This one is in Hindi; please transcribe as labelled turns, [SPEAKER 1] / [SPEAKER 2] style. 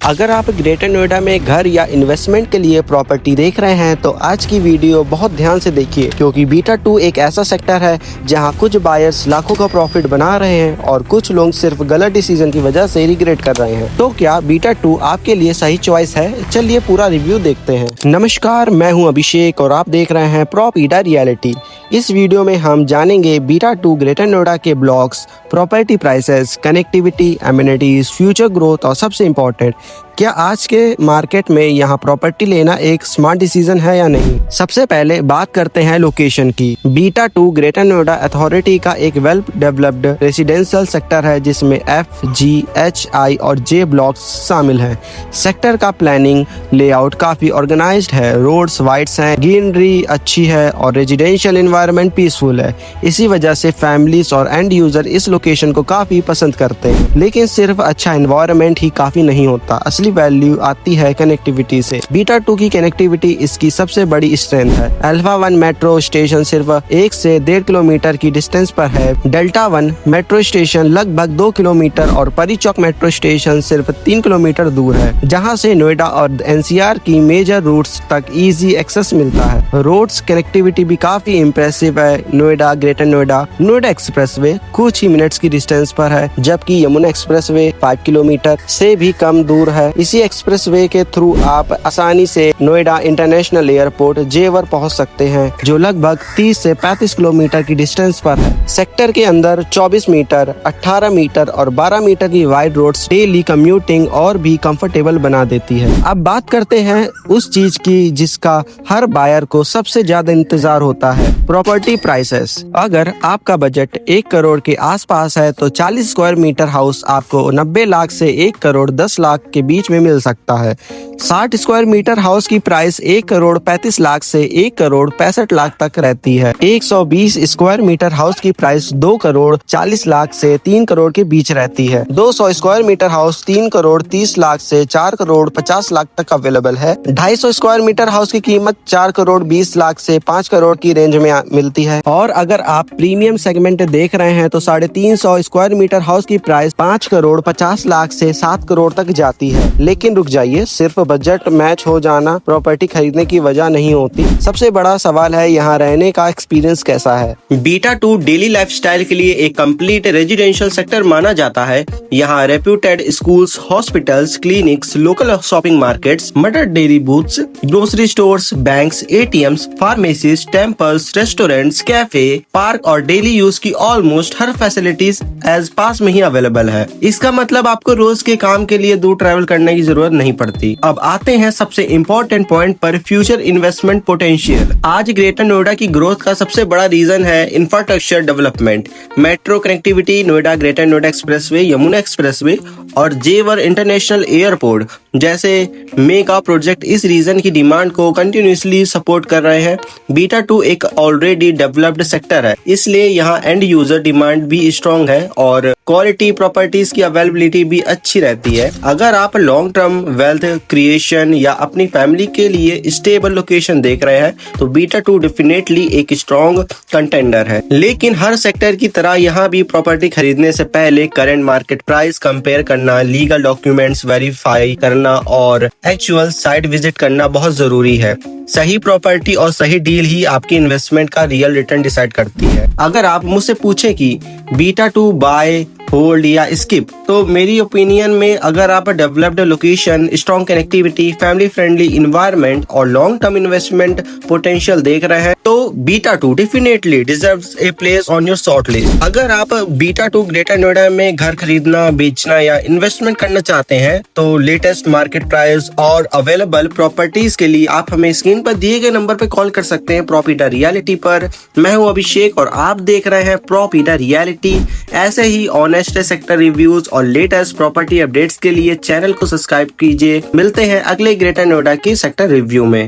[SPEAKER 1] अगर आप ग्रेटर नोएडा में घर या इन्वेस्टमेंट के लिए प्रॉपर्टी देख रहे हैं तो आज की वीडियो बहुत ध्यान से देखिए, क्योंकि बीटा 2 एक ऐसा सेक्टर है जहां कुछ बायर्स लाखों का प्रॉफिट बना रहे हैं और कुछ लोग सिर्फ गलत डिसीजन की वजह से रिग्रेट कर रहे हैं। तो क्या बीटा 2 आपके लिए सही चॉइस है? चलिए पूरा रिव्यू देखते हैं। नमस्कार, मैं हूं अभिषेक और आप देख रहे हैं प्रॉपर्टी रियलिटी। इस वीडियो में हम जानेंगे बीटा 2 ग्रेटर नोएडा के blocks, property prices, connectivity, amenities, future growth और सबसे इम्पोर्टेंट, क्या आज के मार्केट में यहाँ प्रॉपर्टी लेना एक स्मार्ट डिसीजन है या नहीं। सबसे पहले बात करते हैं लोकेशन की। बीटा 2 ग्रेटर नोएडा अथॉरिटी का एक वेल डेवलप्ड रेसिडेंशियल सेक्टर है जिसमें F, G, H, I और J ब्लॉक्स शामिल हैं। सेक्टर का प्लानिंग लेआउट काफी ऑर्गेनाइज्ड है, रोड्स वाइड्स हैं, ग्रीनरी अच्छी है और रेजिडेंशियल एनवायरनमेंट पीसफुल है। इसी वजह से फैमिलीज और एंड यूजर इस लोकेशन को काफी पसंद करते हैं। लेकिन सिर्फ अच्छा एनवायरनमेंट ही काफी नहीं होता, असली वैल्यू आती है कनेक्टिविटी से। बीटा 2 की कनेक्टिविटी इसकी सबसे बड़ी स्ट्रेंथ है। अल्फा 1 मेट्रो स्टेशन सिर्फ 1 से 1.5 किलोमीटर की डिस्टेंस पर है। डेल्टा 1 मेट्रो स्टेशन लगभग 2 किलोमीटर और परी चौक मेट्रो स्टेशन सिर्फ 3 किलोमीटर दूर है, जहां से नोएडा और NCR की मेजर रूट्स तक इजी एक्सेस मिलता है। रोड्स कनेक्टिविटी भी काफी इम्प्रेसिव है। नोएडा ग्रेटर नोएडा एक्सप्रेसवे कुछ ही मिनट्स की डिस्टेंस पर है, जबकि यमुना एक्सप्रेसवे 5 किलोमीटर से भी कम दूर है। इसी एक्सप्रेसवे के थ्रू आप आसानी से नोएडा इंटरनेशनल एयरपोर्ट जेवर पहुंच सकते हैं, जो लगभग 30 से 35 किलोमीटर की डिस्टेंस पर है। सेक्टर के अंदर 24 मीटर, 18 मीटर और 12 मीटर की वाइड रोड्स डेली कम्यूटिंग और भी कंफर्टेबल बना देती है। अब बात करते हैं उस चीज की जिसका हर बायर को सबसे ज्यादा इंतजार होता है, प्रॉपर्टी प्राइसेस। अगर आपका बजट 1 करोड़ के आसपास है तो 40 स्क्वायर मीटर हाउस आपको 90 लाख से 1 करोड़ 10 लाख के बीच में मिल सकता है। 60 स्क्वायर मीटर हाउस की प्राइस 1 करोड़ 35 लाख से 1 करोड़ 65 लाख तक रहती है। 120 स्क्वायर मीटर हाउस की प्राइस 2 करोड़ 40 लाख से 3 करोड़ के बीच रहती है। 200 square meter house 3 crore 30 lakh से 4 करोड़ 50 लाख तक अवेलेबल है। 250 स्क्वायर मीटर हाउस की कीमत 4 करोड़ 20 लाख से 5 करोड़ की रेंज में मिलती है। और अगर आप प्रीमियम सेगमेंट देख रहे हैं तो 350 स्क्वायर मीटर हाउस की प्राइस 5 करोड़ 50 लाख से 7 करोड़ तक जाती है। लेकिन रुक जाइए, सिर्फ बजट मैच हो जाना प्रॉपर्टी खरीदने की वजह नहीं होती। सबसे बड़ा सवाल है यहाँ रहने का एक्सपीरियंस कैसा है। बीटा 2 डेली लाइफस्टाइल के लिए एक कंप्लीट रेजिडेंशियल सेक्टर माना जाता है। यहाँ reputed schools, hospitals, clinics, local shopping markets, Mother Dairy booths, grocery stores, banks, ATMs, pharmacies, temples, restaurants, cafe, park और डेली यूज की ऑलमोस्ट हर फैसिलिटीज एज पास में ही अवेलेबल है। इसका मतलब आपको रोज के काम के लिए दूर ट्रैवल करने की जरूरत नहीं पड़ती। अब आते हैं सबसे इम्पोर्टेंट पॉइंट पर, फ्यूचर इन्वेस्टमेंट पोटेंशियल। आज ग्रेटर नोएडा की ग्रोथ का सबसे बड़ा रीजन है infrastructure development. Metro connectivity, Noida greater Noida expressway, Yamuna expressway और जेवर इंटरनेशनल एयरपोर्ट जैसे मेगा प्रोजेक्ट इस रीजन की डिमांड को कंटिन्यूसली सपोर्ट कर रहे हैं। बीटा 2 एक ऑलरेडी डेवलप्ड सेक्टर है, इसलिए यहाँ एंड यूजर डिमांड भी स्ट्रॉन्ग है और क्वालिटी प्रॉपर्टीज की अवेलेबिलिटी भी अच्छी रहती है। अगर आप लॉन्ग टर्म वेल्थ क्रिएशन या अपनी फैमिली के लिए स्टेबल लोकेशन देख रहे हैं तो बीटा 2 डेफिनेटली एक स्ट्रॉन्ग कंटेंडर है। लेकिन हर सेक्टर की तरह यहाँ भी प्रॉपर्टी खरीदने से पहले करंट मार्केट प्राइस कंपेयर करना, लीगल डॉक्यूमेंट्स वेरीफाई करना और एक्चुअल साइट विजिट करना बहुत जरूरी है। सही प्रॉपर्टी और सही डील ही आपकी इन्वेस्टमेंट का रियल रिटर्न डिसाइड करती है। अगर आप मुझसे पूछें कि बीटा 2 बाय, होल्ड या स्किप, तो मेरी ओपिनियन में अगर आप developed location, strong connectivity, family friendly environment और लॉन्ग टर्म इन्वेस्टमेंट पोटेंशियल देख रहे हैं तो beta 2 definitely deserves a place on your short list. अगर आप बीटा 2 ग्रेटर नोएडा में घर खरीदना, बेचना या इन्वेस्टमेंट करना चाहते हैं तो लेटेस्ट मार्केट प्राइस और अवेलेबल प्रॉपर्टीज के लिए आप हमें स्क्रीन पर दिए गए नंबर पर कॉल कर सकते हैं प्रॉपर्टी रियलिटी पर। मैं हूं अभिषेक और आप देख रहे हैं प्रॉपर्टी रियलिटी। ऐसे ही ऑनेस्ट सेक्टर रिव्यूज और लेटेस्ट प्रॉपर्टी अपडेट्स के लिए चैनल को सब्सक्राइब कीजिए। मिलते हैं अगले ग्रेटर नोएडा की सेक्टर रिव्यू में।